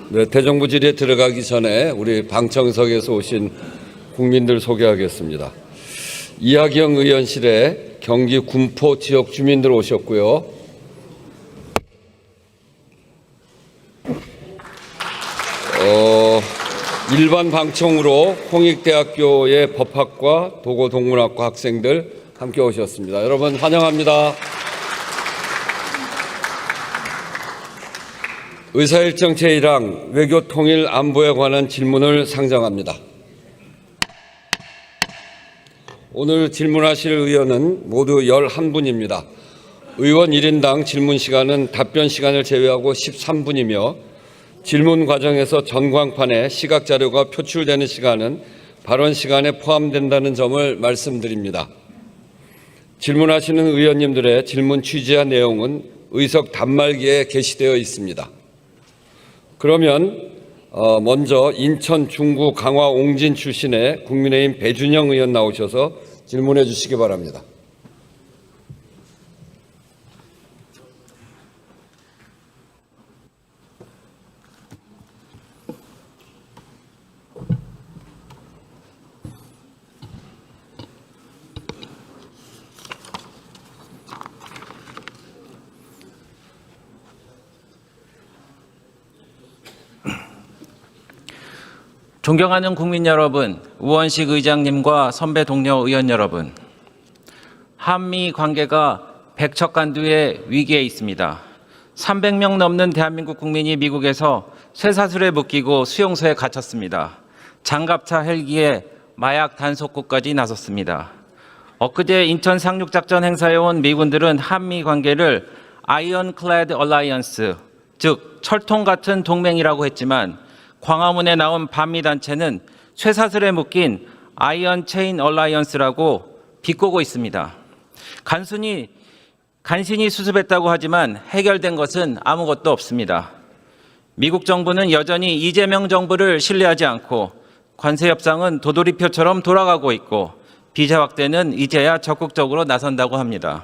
네, 대정부 질의에 들어가기 전에 우리 방청석에서 오신 국민들 소개하겠습니다. 이하경 의원실에 경기 군포 지역 주민들 오셨고요. 일반 방청으로 홍익대학교의 법학과 도고동문학과 학생들 함께 오셨습니다. 여러분 환영합니다. 의사일정 제1항 외교통일 안보에 관한 질문을 상정합니다. 오늘 질문하실 의원은 모두 11분입니다. 의원 1인당 질문 시간은 답변 시간을 제외하고 13분이며 질문 과정에서 전광판에 시각자료가 표출되는 시간은 발언 시간에 포함된다는 점을 말씀드립니다. 질문하시는 의원님들의 질문 취지와 내용은 의석 단말기에 게시되어 있습니다. 그러면 먼저 인천 중구 강화 옹진 출신의 국민의힘 배준영 의원 나오셔서 질문해 주시기 바랍니다. 존경하는 국민 여러분, 우원식 의장님과 선배 동료 의원 여러분, 한미 관계가 백척간두의 위기에 있습니다. 300명 넘는 대한민국 국민이 미국에서 쇠사슬에 묶이고 수용소에 갇혔습니다. 장갑차 헬기에 마약 단속구까지 나섰습니다. 엊그제 인천 상륙작전 행사에 온 미군들은 한미 관계를 아이언클래드 얼라이언스, 즉 철통 같은 동맹이라고 했지만 광화문에 나온 반미 단체는 쇠사슬에 묶인 아이언 체인 얼라이언스라고 비꼬고 있습니다. 간신히 수습했다고 하지만 해결된 것은 아무것도 없습니다. 미국 정부는 여전히 이재명 정부를 신뢰하지 않고 관세 협상은 도돌이표처럼 돌아가고 있고 비자 확대는 이제야 적극적으로 나선다고 합니다.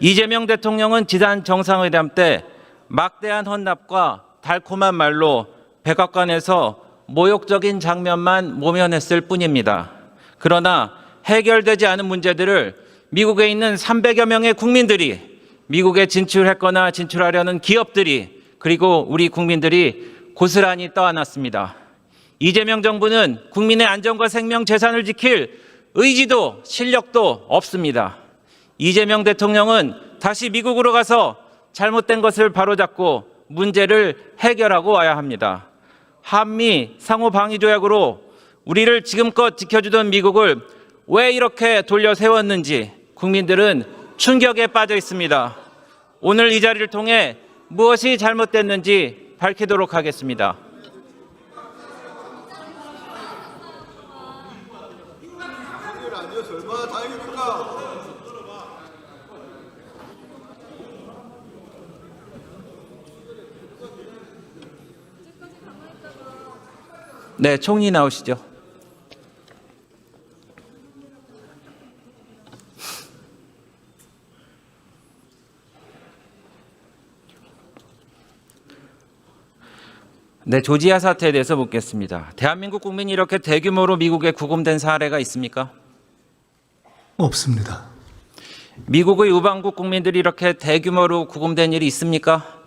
이재명 대통령은 지난 정상회담 때 막대한 헌납과 달콤한 말로 백악관에서 모욕적인 장면만 모면했을 뿐입니다. 그러나 해결되지 않은 문제들을 미국에 있는 300여 명의 국민들이, 미국에 진출했거나 진출하려는 기업들이, 그리고 우리 국민들이 고스란히 떠안았습니다. 이재명 정부는 국민의 안전과 생명, 재산을 지킬 의지도 실력도 없습니다. 이재명 대통령은 다시 미국으로 가서 잘못된 것을 바로잡고 문제를 해결하고 와야 합니다. 한미 상호방위조약으로 우리를 지금껏 지켜주던 미국을 왜 이렇게 돌려 세웠는지 국민들은 충격에 빠져 있습니다. 오늘 이 자리를 통해 무엇이 잘못됐는지 밝히도록 하겠습니다. 네, 총리 나오시죠. 네, 조지아 사태에 대해서 묻겠습니다. 대한민국 국민이 이렇게 대규모로 미국에 구금된 사례가 있습니까? 없습니다. 미국의 우방국 국민들이 이렇게 대규모로 구금된 일이 있습니까?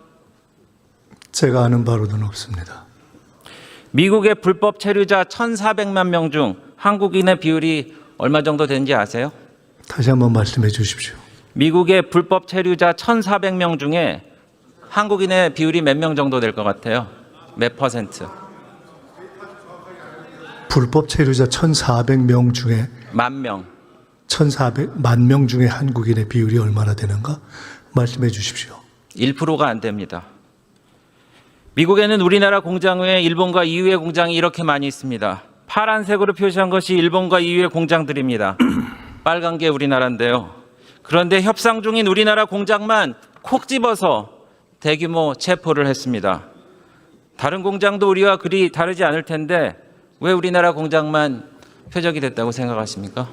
제가 아는 바로는 없습니다. 미국의 불법 체류자 1,400만 명 중 한국인의 비율이 얼마 정도 되는지 아세요? 다시 한번 말씀해 주십시오. 미국의 불법 체류자 1,400명 중에 한국인의 비율이 몇 명 정도 될 것 같아요? 몇 퍼센트? 불법 체류자 1,400명 중에 10,000명. 1,400만 명 중에 한국인의 비율이 얼마나 되는가 말씀해 주십시오. 1%가 안 됩니다. 미국에는 우리나라 공장 외에 일본과 EU의 공장이 이렇게 많이 있습니다. 파란색으로 표시한 것이 일본과 EU의 공장들입니다. 빨간 게 우리나라인데요. 그런데 협상 중인 우리나라 공장만 콕 집어서 대규모 체포를 했습니다. 다른 공장도 우리와 그리 다르지 않을 텐데 왜 우리나라 공장만 표적이 됐다고 생각하십니까?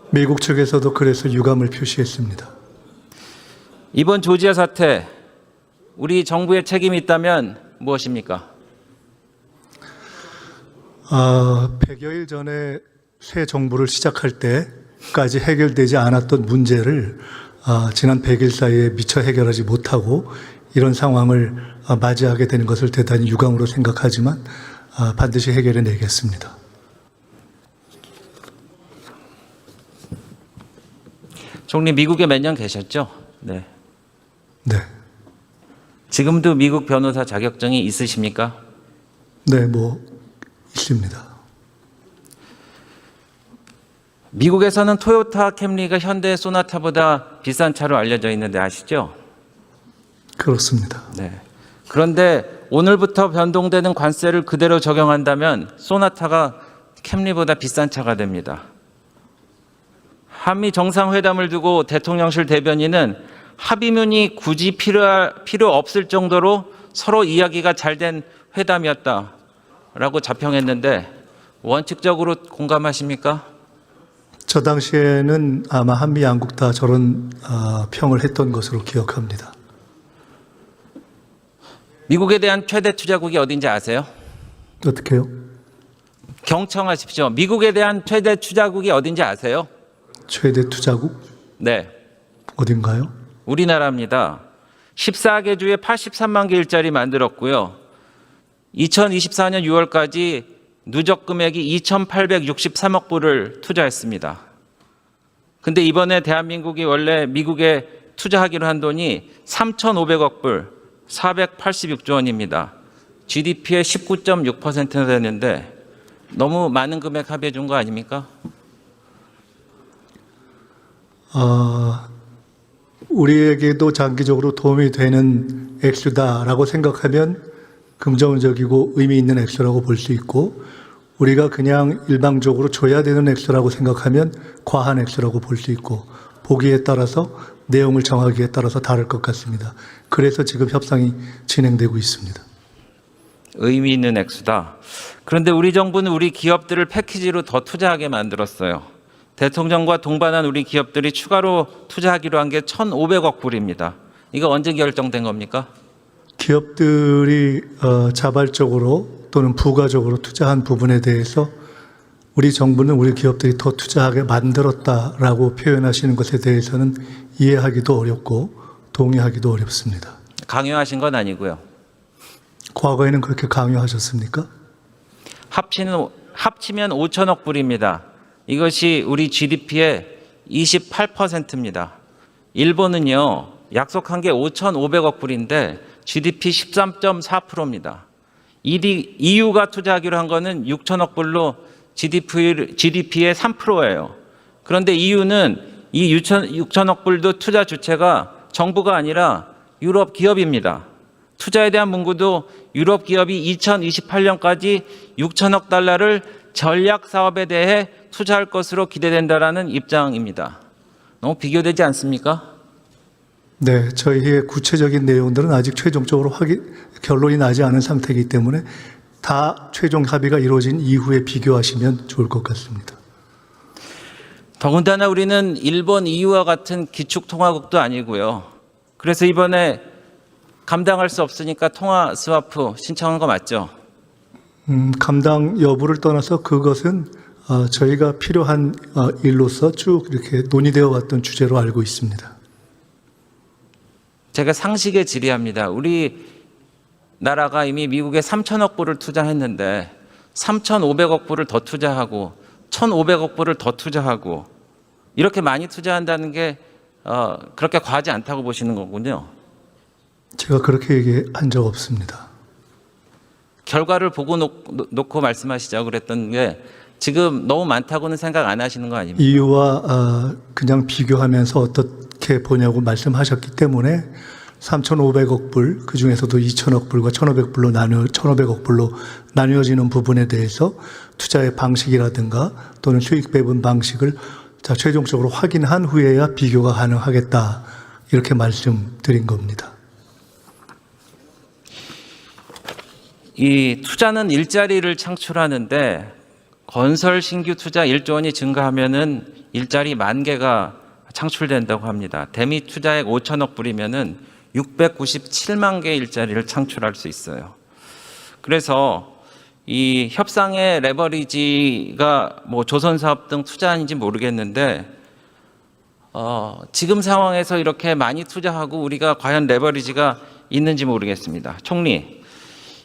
미국 측에서도 그래서 유감을 표시했습니다. 이번 조지아 사태 우리 정부의 책임이 있다면 무엇입니까? 100여일 전에 새 정부를 시작할 때까지 해결되지 않았던 문제를 지난 100일 사이에 미처 해결하지 못하고 이런 상황을 맞이하게 되는 것을 대단히 유감으로 생각하지만 반드시 해결해 내겠습니다. 총리 미국에 몇 년 계셨죠? 네. 네. 지금도 미국 변호사 자격증이 있으십니까? 네, 있습니다. 미국에서는 토요타 캠리가 현대 소나타보다 비싼 차로 알려져 있는데 아시죠? 그렇습니다. 네. 그런데 오늘부터 변동되는 관세를 그대로 적용한다면 소나타가 캠리보다 비싼 차가 됩니다. 한미 정상회담을 두고 대통령실 대변인은 합의문이 굳이 필요 없을 정도로 서로 이야기가 잘 된 회담이었다라고 자평했는데 원칙적으로 공감하십니까? 저 당시에는 아마 한미 양국 다 저런 평을 했던 것으로 기억합니다. 미국에 대한 최대 투자국이 어딘지 아세요? 어떻게요? 경청하십시오. 미국에 대한 최대 투자국이 어딘지 아세요? 최대 투자국? 네. 어딘가요? 우리나라입니다. 14개 주에 83만 개 일자리 만들었고요. 2024년 6월까지 누적 금액이 2,863억 불을 투자했습니다. 근데 이번에 대한민국이 원래 미국에 투자하기로 한 돈이 3,500억 불, 486조 원입니다. GDP의 19.6%나 되는데 너무 많은 금액 합의해 준 거 아닙니까? 우리에게도 장기적으로 도움이 되는 액수다라고 생각하면 긍정적이고 의미 있는 액수라고 볼 수 있고, 우리가 그냥 일방적으로 줘야 되는 액수라고 생각하면 과한 액수라고 볼 수 있고, 보기에 따라서 내용을 정하기에 따라서 다를 것 같습니다. 그래서 지금 협상이 진행되고 있습니다. 의미 있는 액수다. 그런데 우리 정부는 우리 기업들을 패키지로 더 투자하게 만들었어요. 대통령과 동반한 우리 기업들이 추가로 투자하기로 한 게 1,500억 불입니다. 이거 언제 결정된 겁니까? 기업들이 자발적으로 또는 부가적으로 투자한 부분에 대해서 우리 정부는 우리 기업들이 더 투자하게 만들었다라고 표현하시는 것에 대해서는 이해하기도 어렵고 동의하기도 어렵습니다. 강요하신 건 아니고요. 과거에는 그렇게 강요하셨습니까? 합치면 5천억 불입니다. 이것이 우리 GDP의 28%입니다. 일본은요, 약속한 게 5,500억 불인데 GDP 13.4%입니다. EU가 투자하기로 한 거는 6천억 불로 GDP의 3%예요. 그런데 EU는 이 6천억 불도 투자 주체가 정부가 아니라 유럽 기업입니다. 투자에 대한 문구도 유럽 기업이 2028년까지 6천억 달러를 전략 사업에 대해 투자할 것으로 기대된다라는 입장입니다. 너무 비교되지 않습니까? 네, 저희의 구체적인 내용들은 아직 최종적으로 결론이 나지 않은 상태이기 때문에 다 최종 합의가 이루어진 이후에 비교하시면 좋을 것 같습니다. 더군다나 우리는 일본, EU와 같은 기축통화국도 아니고요. 그래서 이번에 감당할 수 없으니까 통화 스와프 신청한 거 맞죠? 감당 여부를 떠나서 그것은 저희가 필요한 일로서 쭉 이렇게 논의되어 왔던 주제로 알고 있습니다. 제가 상식에 질의합니다. 우리 나라가 이미 미국에 3천억 불을 투자했는데 3,500억 불을 더 투자하고 1,500억 불을 더 투자하고 이렇게 많이 투자한다는 게 그렇게 과하지 않다고 보시는 거군요. 제가 그렇게 얘기한 적 없습니다. 결과를 보고 놓고 말씀하시자고 그랬던 게 지금 너무 많다고는 생각 안 하시는 거 아닙니까? 이유와 그냥 비교하면서 어떻게 보냐고 말씀하셨기 때문에 3,500억 불, 그중에서도 2천억 불과 1,500억 불로 나뉘어지는 부분에 대해서 투자의 방식이라든가 또는 수익 배분 방식을 최종적으로 확인한 후에야 비교가 가능하겠다, 이렇게 말씀드린 겁니다. 이 투자는 일자리를 창출하는데 건설 신규 투자 1조 원이 증가하면은 일자리 10,000개가 창출된다고 합니다. 대미 투자액 5천억 불이면은 697만 개의 일자리를 창출할 수 있어요. 그래서 이 협상의 레버리지가 뭐 조선사업 등 투자인지 모르겠는데 지금 상황에서 이렇게 많이 투자하고 우리가 과연 레버리지가 있는지 모르겠습니다. 총리,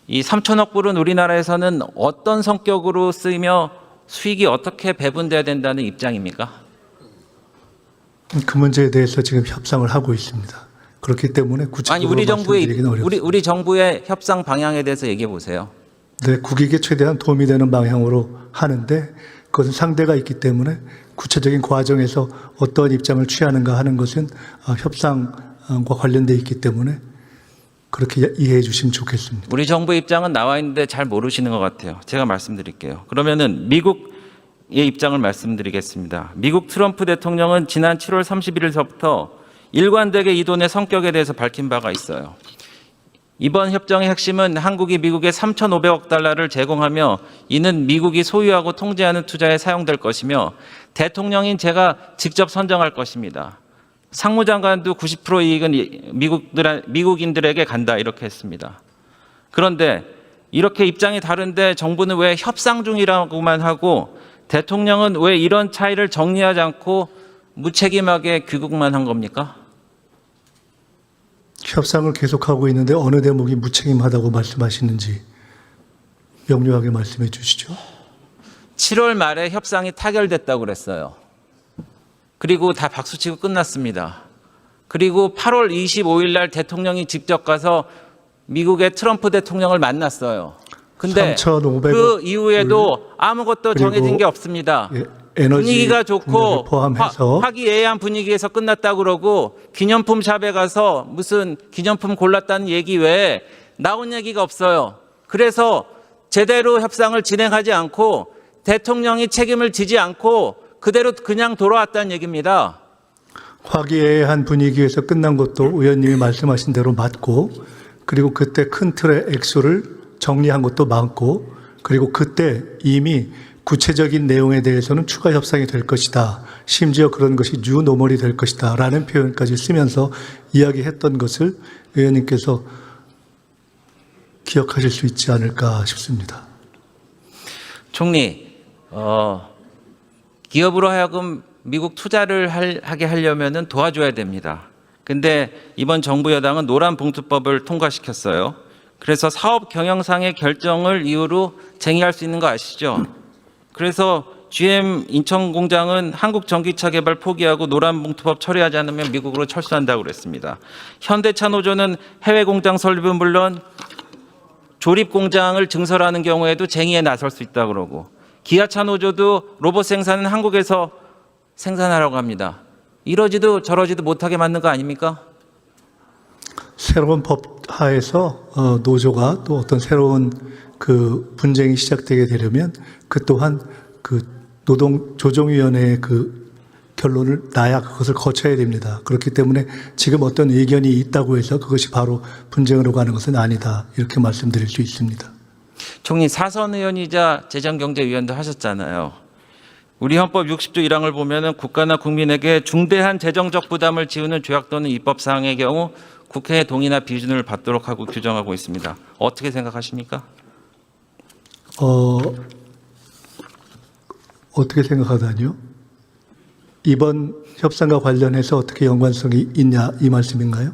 이 3천억 불은 우리나라에서는 어떤 성격으로 쓰이며 수익이 어떻게 배분돼야 된다는 입장입니까? 그 문제에 대해서 지금 협상을 하고 있습니다. 그렇기 때문에 구체적으로 말씀드리기는 어렵습니다. 우리 정부의 협상 방향에 대해서 얘기해 보세요. 네, 국익에 최대한 도움이 되는 방향으로 하는데 그것은 상대가 있기 때문에 구체적인 과정에서 어떤 입장을 취하는가 하는 것은 협상과 관련돼 있기 때문에 그렇게 이해해 주시면 좋겠습니다. 우리 정부의 입장은 나와 있는데 잘 모르시는 것 같아요. 제가 말씀드릴게요. 그러면은 미국의 입장을 말씀드리겠습니다. 미국 트럼프 대통령은 지난 7월 31일서부터 일관되게 이 돈의 성격에 대해서 밝힌 바가 있어요. 이번 협정의 핵심은 한국이 미국에 3,500억 달러를 제공하며 이는 미국이 소유하고 통제하는 투자에 사용될 것이며 대통령인 제가 직접 선정할 것입니다. 상무장관도 90% 이익은 미국인들에게 간다 이렇게 했습니다. 그런데 이렇게 입장이 다른데 정부는 왜 협상 중이라고만 하고 대통령은 왜 이런 차이를 정리하지 않고 무책임하게 귀국만 한 겁니까? 협상을 계속하고 있는데 어느 대목이 무책임하다고 말씀하시는지 명료하게 말씀해 주시죠. 7월 말에 협상이 타결됐다고 그랬어요. 그리고 다 박수치고 끝났습니다. 그리고 8월 25일 날 대통령이 직접 가서 미국의 트럼프 대통령을 만났어요. 근데 3,500억 그 이후에도 아무것도 정해진 게 없습니다. 분위기가 좋고 포함해서 화기애애한 분위기에서 끝났다고 그러고 기념품 샵에 가서 무슨 기념품 골랐다는 얘기 외에 나온 얘기가 없어요. 그래서 제대로 협상을 진행하지 않고 대통령이 책임을 지지 않고 그대로 그냥 돌아왔다는 얘기입니다. 화기애애한 분위기에서 끝난 것도 의원님이 말씀하신 대로 맞고 그리고 그때 큰 틀의 액수를 정리한 것도 맞고 그리고 그때 이미 구체적인 내용에 대해서는 추가 협상이 될 것이다. 심지어 그런 것이 뉴노멀이 될 것이다. 라는 표현까지 쓰면서 이야기했던 것을 의원님께서 기억하실 수 있지 않을까 싶습니다. 총리, 기업으로 하여금 미국 투자를 하게 하려면 도와줘야 됩니다. 근데 이번 정부 여당은 노란봉투법을 통과시켰어요. 그래서 사업 경영상의 결정을 이유로 쟁의할 수 있는 거 아시죠? 그래서 GM 인천 공장은 한국 전기차 개발 포기하고 노란봉투법 처리하지 않으면 미국으로 철수한다고 그랬습니다. 현대차 노조는 해외 공장 설립은 물론 조립 공장을 증설하는 경우에도 쟁의에 나설 수 있다고 그러고 기아차 노조도 로봇 생산은 한국에서 생산하라고 합니다. 이러지도 저러지도 못하게 만든 거 아닙니까? 새로운 법 하에서 노조가 또 어떤 새로운 그 분쟁이 시작되게 되려면 그 또한 그 노동 조정위원회의 그 결론을 나야 그것을 거쳐야 됩니다. 그렇기 때문에 지금 어떤 의견이 있다고 해서 그것이 바로 분쟁으로 가는 것은 아니다. 이렇게 말씀드릴 수 있습니다. 총리 사선 의원이자 재정경제위원도 하셨잖아요. 우리 헌법 60조 1항을 보면은 국가나 국민에게 중대한 재정적 부담을 지우는 조약 또는 입법 사항의 경우 국회의 동의나 비준을 받도록 하고 규정하고 있습니다. 어떻게 생각하십니까? 어떻게 생각하다니요? 이번 협상과 관련해서 어떻게 연관성이 있냐 이 말씀인가요?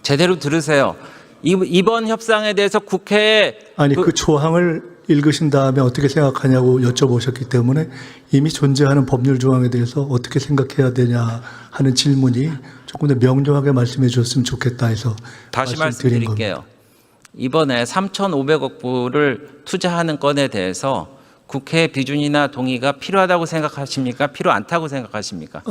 제대로 들으세요. 이번 협상에 대해서 국회에 아니 그 조항을 읽으신 다음에 어떻게 생각하냐고 여쭤보셨기 때문에 이미 존재하는 법률 조항에 대해서 어떻게 생각해야 되냐 하는 질문이 조금 더 명료하게 말씀해 주셨으면 좋겠다 해서 다시 말씀드린 말씀드릴게요. 겁니다. 이번에 3,500억 불을 투자하는 건에 대해서 국회 비준이나 동의가 필요하다고 생각하십니까? 필요 않다고 생각하십니까?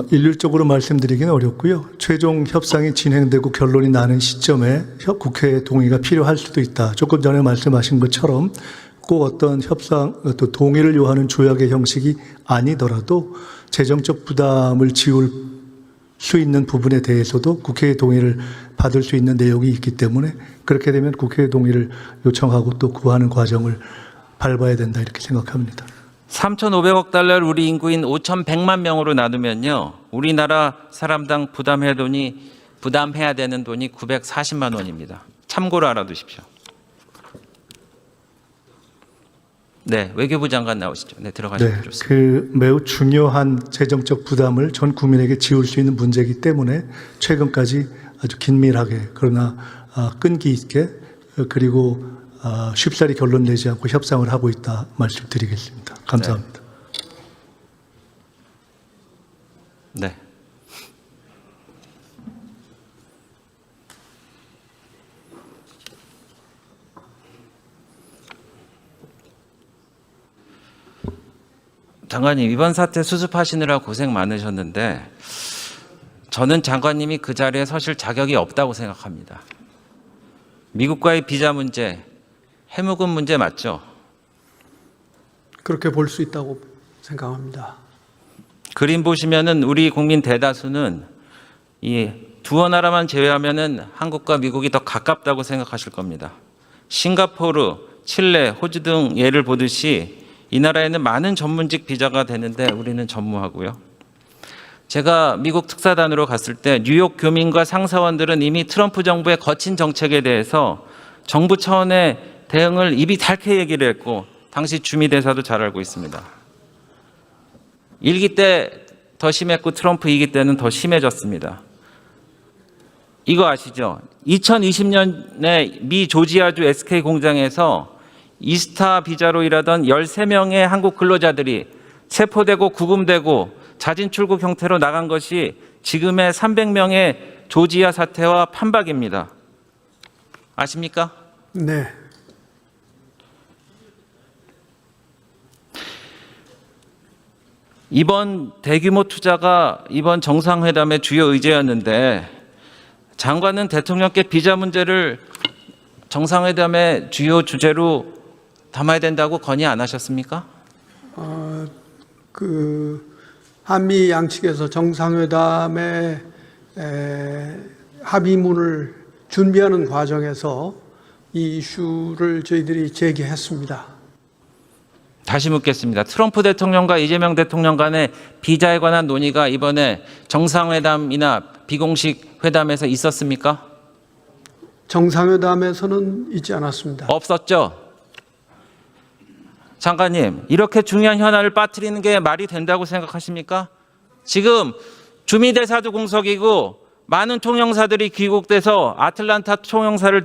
일률적으로 말씀드리기는 어렵고요. 최종 협상이 진행되고 결론이 나는 시점에 국회의 동의가 필요할 수도 있다. 조금 전에 말씀하신 것처럼 꼭 어떤 협상, 또 동의를 요하는 조약의 형식이 아니더라도 재정적 부담을 지울 수 있는 부분에 대해서도 국회의 동의를 받을 수 있는 내용이 있기 때문에 그렇게 되면 국회의 동의를 요청하고 또 구하는 과정을 밟아야 된다 이렇게 생각합니다. 3,500억 달러를 우리 인구인 5,100만 명으로 나누면요. 우리나라 사람당 부담해야 돈이 부담해야 되는 돈이 940만 원입니다. 참고로 알아두십시오. 네, 외교부 장관 나오시죠. 네, 들어가시면 네, 좋습니다. 그 매우 중요한 재정적 부담을 전 국민에게 지울 수 있는 문제이기 때문에 최근까지 아주 긴밀하게 그러나 끈기 있게 그리고 쉽사리 결론 내지 않고 협상을 하고 있다 말씀드리겠습니다. 감사합니다. 네. 장관님, 이번 사태 수습하시느라 고생 많으셨는데 저는 장관님이 그 자리에 서실 자격이 없다고 생각합니다. 미국과의 비자 문제, 해무금 문제 맞죠? 그렇게 볼 수 있다고 생각합니다. 그림 보시면은 우리 국민 대다수는 이 두어 나라만 제외하면은 한국과 미국이 더 가깝다고 생각하실 겁니다. 싱가포르, 칠레, 호주 등 예를 보듯이 이 나라에는 많은 전문직 비자가 되는데 우리는 전무하고요. 제가 미국 특사단으로 갔을 때 뉴욕 교민과 상사원들은 이미 트럼프 정부의 거친 정책에 대해서 정부 차원의 대응을 입이 닳게 얘기를 했고 당시 주미 대사도 잘 알고 있습니다. 1기 때 더 심했고 트럼프 2기 때는 더 심해졌습니다. 이거 아시죠? 2020년에 미 조지아주 SK 공장에서 이스타 비자로 일하던 13명의 한국 근로자들이 체포되고 구금되고 자진 출국 형태로 나간 것이 지금의 300명의 조지아 사태와 판박입니다. 아십니까? 네. 이번 대규모 투자가 이번 정상회담의 주요 의제였는데 장관은 대통령께 비자 문제를 정상회담의 주요 주제로 담아야 된다고 건의 안 하셨습니까? 한미 양측에서 정상회담의 합의문을 준비하는 과정에서 이 이슈를 저희들이 제기했습니다. 다시 묻겠습니다. 트럼프 대통령과 이재명 대통령 간의 비자에 관한 논의가 이번에 정상회담이나 비공식 회담에서 있었습니까? 정상회담에서는 있지 않았습니다. 없었죠? 장관님, 이렇게 중요한 현안을 빠뜨리는 게 말이 된다고 생각하십니까? 지금 주미대사도 공석이고 많은 통영사들이 귀국돼서 아틀란타 통영사를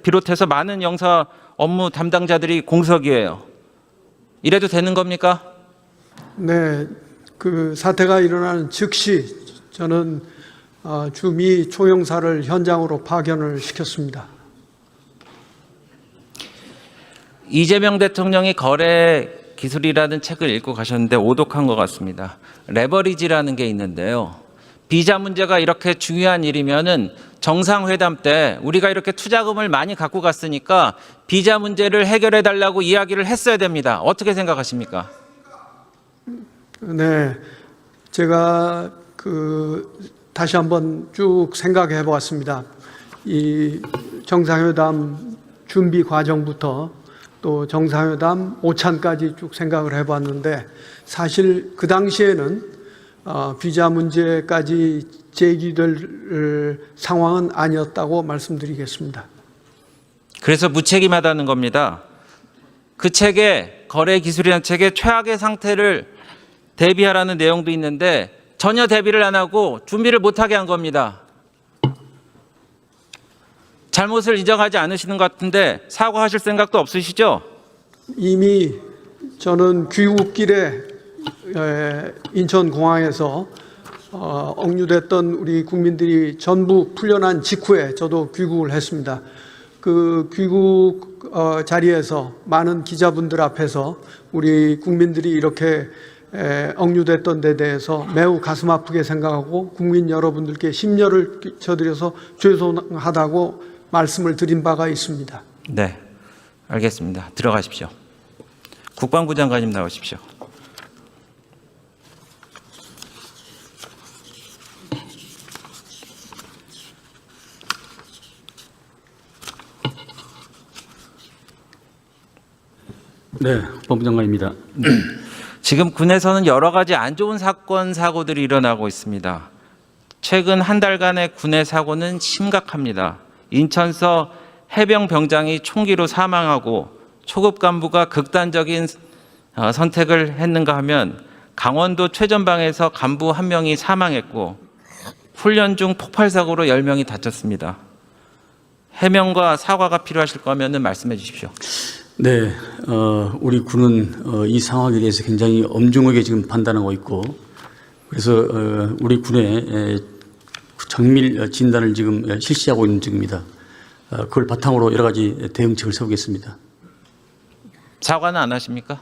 비롯해서 많은 영사 업무 담당자들이 공석이에요. 이래도 되는 겁니까? 네, 그 사태가 일어나는 즉시 저는 주미 총영사를 현장으로 파견을 시켰습니다. 이재명 대통령이 거래 기술이라는 책을 읽고 가셨는데 오독한 것 같습니다. 레버리지라는 게 있는데요. 비자 문제가 이렇게 중요한 일이면은 정상회담 때 우리가 이렇게 투자금을 많이 갖고 갔으니까 비자 문제를 해결해 달라고 이야기를 했어야 됩니다. 어떻게 생각하십니까? 네, 제가 다시 한번 쭉 생각해 보았습니다. 이 정상회담 준비 과정부터 또 정상회담 오찬까지 쭉 생각을 해봤는데 사실 그 당시에는 비자 문제까지 제기될 상황은 아니었다고 말씀드리겠습니다. 그래서 무책임하다는 겁니다. 그 책에 거래 기술이라는 책에 최악의 상태를 대비하라는 내용도 있는데 전혀 대비를 안 하고 준비를 못하게 한 겁니다. 잘못을 인정하지 않으시는 것 같은데 사과하실 생각도 없으시죠? 이미 저는 귀국길에 인천공항에서 억류됐던 우리 국민들이 전부 풀려난 직후에 저도 귀국을 했습니다. 그 귀국 자리에서 많은 기자분들 앞에서 우리 국민들이 이렇게 억류됐던 데 대해서 매우 가슴 아프게 생각하고 국민 여러분들께 심려를 끼쳐드려서 죄송하다고 말씀을 드린 바가 있습니다. 네, 알겠습니다. 들어가십시오. 국방부 장관님 나오십시오. 네, 법무 장관입니다. 지금 군에서는 여러 가지 안 좋은 사건, 사고들이 일어나고 있습니다. 최근 한 달간의 군의 사고는 심각합니다. 인천서 해병 병장이 총기로 사망하고 초급 간부가 극단적인 선택을 했는가 하면 강원도 최전방에서 간부 1명이 사망했고 훈련 중 폭발 사고로 10명이 다쳤습니다. 해명과 사과가 필요하실 거면 말씀해 주십시오. 네, 우리 군은 이 상황에 대해서 굉장히 엄중하게 지금 판단하고 있고, 그래서 우리 군의 정밀 진단을 지금 실시하고 있는 중입니다. 그걸 바탕으로 여러 가지 대응책을 세우겠습니다. 사과는 안 하십니까?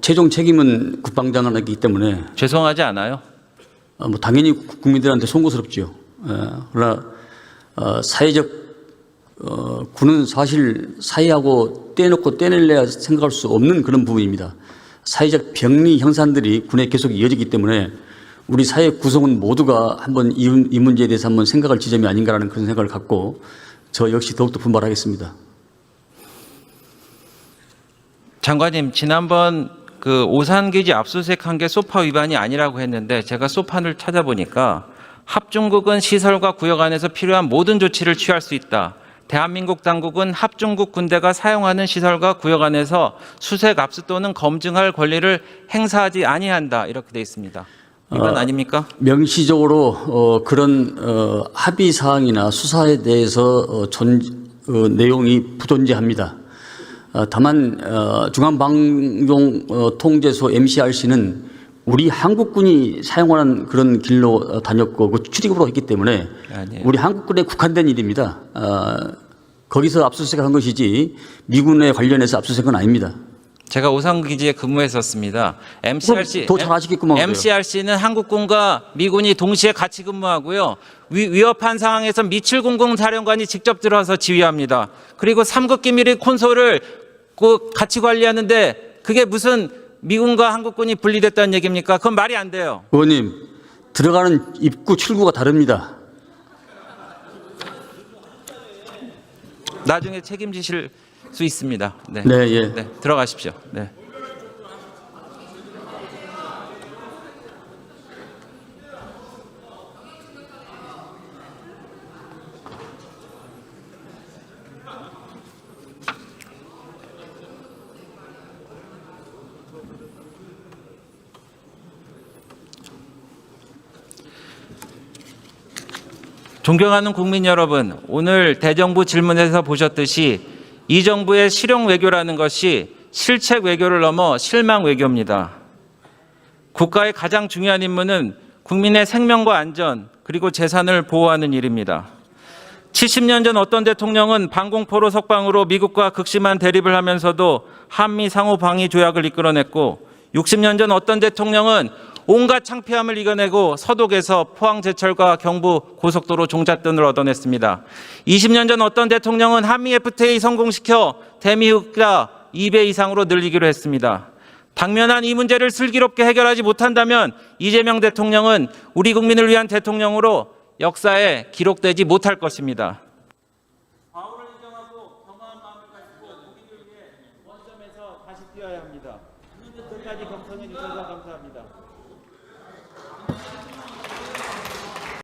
최종 책임은 국방장관이기 때문에 죄송하지 않아요? 뭐 당연히 국민들한테 송구스럽죠. 그러나 사회적 군은 사실 사회하고 떼놓고 떼낼래야 생각할 수 없는 그런 부분입니다. 사회적 병리 형산들이 군에 계속 이어지기 때문에 우리 사회 구성원 모두가 한번 이 문제에 대해서 한번 생각할 지점이 아닌가라는 그런 생각을 갖고 저 역시 더욱더 분발하겠습니다. 장관님, 지난번 그 오산기지 압수수색한 게 소파 위반이 아니라고 했는데 제가 소판을 찾아보니까 합중국은 시설과 구역 안에서 필요한 모든 조치를 취할 수 있다. 대한민국 당국은 합중국 군대가 사용하는 시설과 구역 안에서 수색, 압수 또는 검증할 권리를 행사하지 아니한다. 이렇게 돼 있습니다. 이건 아닙니까? 명시적으로 그런 합의 사항이나 수사에 대해서 내용이 부존재합니다. 다만 중앙방송통제소 MCRC는 우리 한국군이 사용하는 그런 길로 다녔고 그 출입으로 했기 때문에 아니에요. 우리 한국군에 국한된 일입니다. 거기서 압수수색을 한 것이지 미군에 관련해서 압수수색은 아닙니다. 제가 오산기지에 근무했었습니다. MCRC 더 잘 아시겠구만. MCRC는 한국군과 미군이 동시에 같이 근무하고요. 위협한 상황에서 미700 사령관이 직접 들어와서 지휘합니다. 그리고 3급 기밀의 콘솔을 같이 관리하는데 그게 무슨 미군과 한국군이 분리됐다는 얘기입니까? 그건 말이 안 돼요. 의원님, 들어가는 입구 출구가 다릅니다. 나중에 책임지실 수 있습니다. 네, 네, 예. 네, 들어가십시오. 네. 존경하는 국민 여러분, 오늘 대정부 질문에서 보셨듯이 이 정부의 실용 외교라는 것이 실책 외교를 넘어 실망 외교입니다. 국가의 가장 중요한 임무는 국민의 생명과 안전 그리고 재산을 보호하는 일입니다. 70년 전 어떤 대통령은 방공포로 석방으로 미국과 극심한 대립을 하면서도 한미 상호방위 조약을 이끌어냈고 60년 전 어떤 대통령은 온갖 창피함을 이겨내고 서독에서 포항제철과 경부 고속도로 종잣돈을 얻어냈습니다. 20년 전 어떤 대통령은 한미 FTA 성공시켜 대미흑자 2배 이상으로 늘리기로 했습니다. 당면한 이 문제를 슬기롭게 해결하지 못한다면 이재명 대통령은 우리 국민을 위한 대통령으로 역사에 기록되지 못할 것입니다. 과오를 인정하고 겸허한 마음을 가지고 국민을 위해 원점에서 다시 뛰어야 합니다. 끝까지 경청해 주셔서 감사합니다.